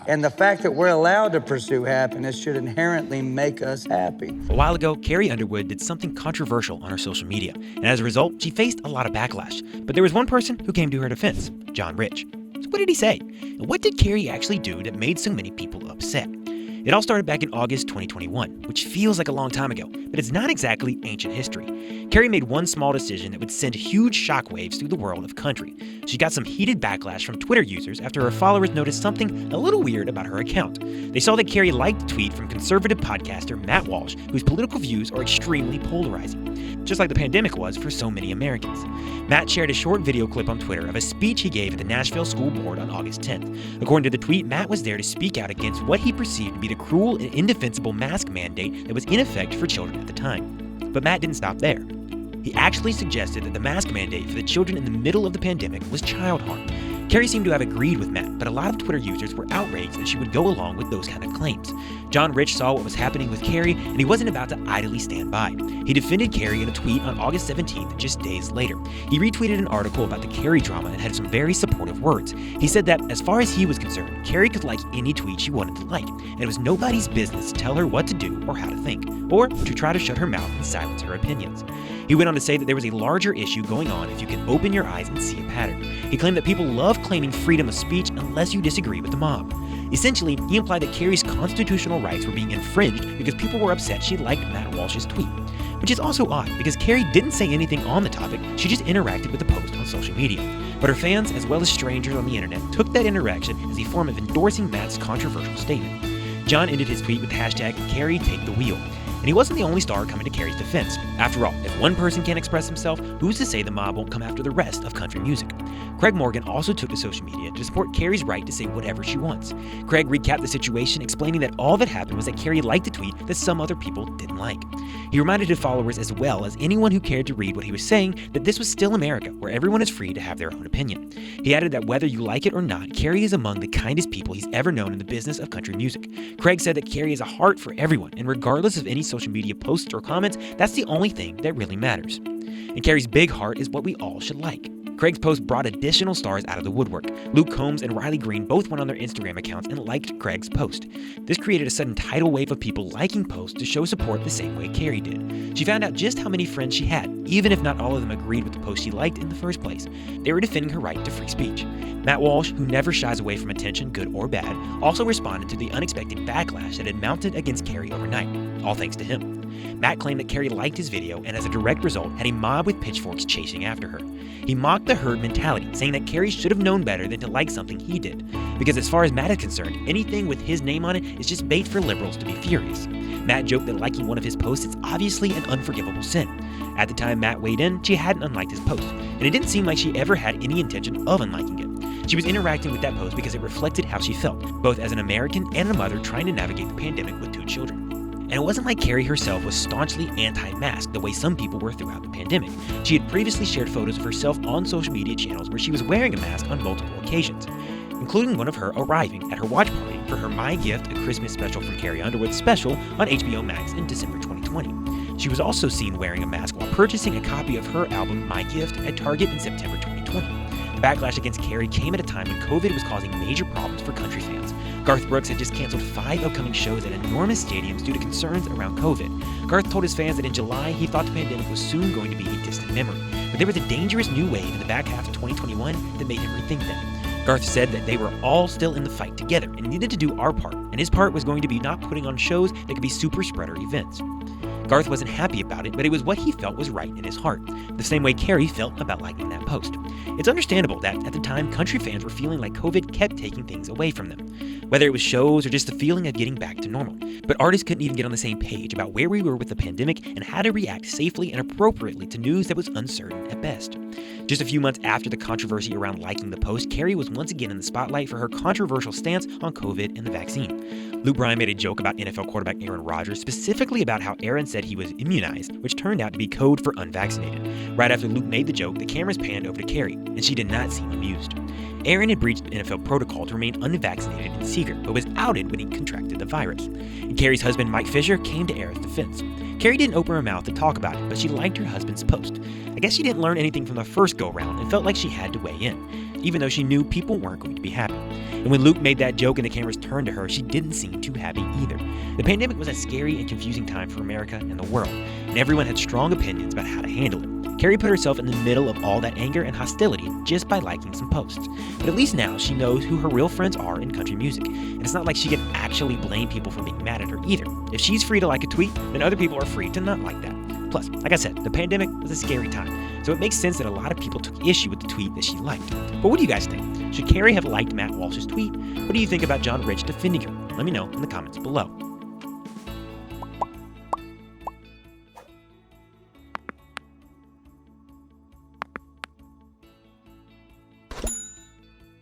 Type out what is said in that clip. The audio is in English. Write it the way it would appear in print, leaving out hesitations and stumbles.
And the fact that we're allowed to pursue happiness should inherently make us happy. A while ago, Carrie Underwood did something controversial on her social media, and as a result, she faced a lot of backlash. But there was one person who came to her defense, John Rich. So what did he say? And what did Carrie actually do that made so many people upset? It all started back in August 2021, which feels like a long time ago, but it's not exactly ancient history. Carrie made one small decision that would send huge shockwaves through the world of country. She got some heated backlash from Twitter users after her followers noticed something a little weird about her account. They saw that Carrie liked a tweet from conservative podcaster Matt Walsh, whose political views are extremely polarizing, just like the pandemic was for so many Americans. Matt shared a short video clip on Twitter of a speech he gave at the Nashville School Board on August 10th. According to the tweet, Matt was there to speak out against what he perceived to be the cruel and indefensible mask mandate that was in effect for children at the time. But Matt didn't stop there. He actually suggested that the mask mandate for the children in the middle of the pandemic was child harm. Carrie seemed to have agreed with Matt, but a lot of Twitter users were outraged that she would go along with those kind of claims. John Rich saw what was happening with Carrie, and he wasn't about to idly stand by. He defended Carrie in a tweet on August 17th, just days later. He retweeted an article about the Carrie drama and had some very supportive words. He said that, as far as he was concerned, Carrie could like any tweet she wanted to like, and it was nobody's business to tell her what to do or how to think, or to try to shut her mouth and silence her opinions. He went on to say that there was a larger issue going on if you can open your eyes and see a pattern. He claimed that people love claiming freedom of speech unless you disagree with the mob. Essentially, he implied that Carrie's constitutional rights were being infringed because people were upset she liked Matt Walsh's tweet. Which is also odd, because Carrie didn't say anything on the topic, she just interacted with the post on social media. But her fans, as well as strangers on the internet, took that interaction as a form of endorsing Matt's controversial statement. John ended his tweet with the hashtag #CarrieTakeTheWheel. And he wasn't the only star coming to Carrie's defense. After all, if one person can't express himself, who's to say the mob won't come after the rest of country music? Craig Morgan also took to social media to support Carrie's right to say whatever she wants. Craig recapped the situation, explaining that all that happened was that Carrie liked a tweet that some other people didn't like. He reminded his followers, as well as anyone who cared to read what he was saying, that this was still America, where everyone is free to have their own opinion. He added that whether you like it or not, Carrie is among the kindest people he's ever known in the business of country music. Craig said that Carrie has a heart for everyone, and regardless of any social media posts or comments, that's the only thing that really matters. And Carrie's big heart is what we all should like. Craig's post brought additional stars out of the woodwork. Luke Combs and Riley Green both went on their Instagram accounts and liked Craig's post. This created a sudden tidal wave of people liking posts to show support the same way Carrie did. She found out just how many friends she had, even if not all of them agreed with the post she liked in the first place. They were defending her right to free speech. Matt Walsh, who never shies away from attention, good or bad, also responded to the unexpected backlash that had mounted against Carrie overnight, all thanks to him. Matt claimed that Carrie liked his video and as a direct result had a mob with pitchforks chasing after her. He mocked the herd mentality, saying that Carrie should have known better than to like something he did. Because as far as Matt is concerned, anything with his name on it is just bait for liberals to be furious. Matt joked that liking one of his posts is obviously an unforgivable sin. At the time Matt weighed in, she hadn't unliked his post, and it didn't seem like she ever had any intention of unliking it. She was interacting with that post because it reflected how she felt, both as an American and a mother trying to navigate the pandemic with 2 children. And it wasn't like Carrie herself was staunchly anti-mask the way some people were throughout the pandemic. She had previously shared photos of herself on social media channels where she was wearing a mask on multiple occasions, including one of her arriving at her watch party for her My Gift, a Christmas special from Carrie Underwood special on HBO Max in December 2020. She was also seen wearing a mask while purchasing a copy of her album My Gift at Target in September 2020. The backlash against Carrie came at a time when COVID was causing major problems for country fans. Garth Brooks had just canceled 5 upcoming shows at enormous stadiums due to concerns around COVID. Garth told his fans that in July he thought the pandemic was soon going to be a distant memory, but there was a dangerous new wave in the back half of 2021 that made him rethink that. Garth said that they were all still in the fight together and needed to do our part, and his part was going to be not putting on shows that could be super spreader events. Garth wasn't happy about it, but it was what he felt was right in his heart, the same way Carrie felt about liking that post. It's understandable that, at the time, country fans were feeling like COVID kept taking things away from them, whether it was shows or just the feeling of getting back to normal. But artists couldn't even get on the same page about where we were with the pandemic and how to react safely and appropriately to news that was uncertain at best. Just a few months after the controversy around liking the post, Carrie was once again in the spotlight for her controversial stance on COVID and the vaccine. Luke Bryan made a joke about NFL quarterback Aaron Rodgers, specifically about how Aaron said he was immunized, which turned out to be code for unvaccinated. Right after Luke made the joke, the cameras panned over to Carrie, and she did not seem amused. Aaron had breached NFL protocol to remain unvaccinated in secret, but was outed when he contracted the virus. And Carrie's husband, Mike Fisher, came to Aaron's defense. Carrie didn't open her mouth to talk about it, but she liked her husband's post. I guess she didn't learn anything from the first go-round and felt like she had to weigh in. even though she knew people weren't going to be happy. And when Luke made that joke and the cameras turned to her, she didn't seem too happy either. The pandemic was a scary and confusing time for America and the world, and everyone had strong opinions about how to handle it. Carrie put herself in the middle of all that anger and hostility just by liking some posts. But at least now she knows who her real friends are in country music, and it's not like she can actually blame people for being mad at her either. If she's free to like a tweet, then other people are free to not like that. Plus, like I said, the pandemic was a scary time, so it makes sense that a lot of people took issue with the tweet that she liked. But what do you guys think? Should Carrie have liked Matt Walsh's tweet? What do you think about John Rich defending her? Let me know in the comments below.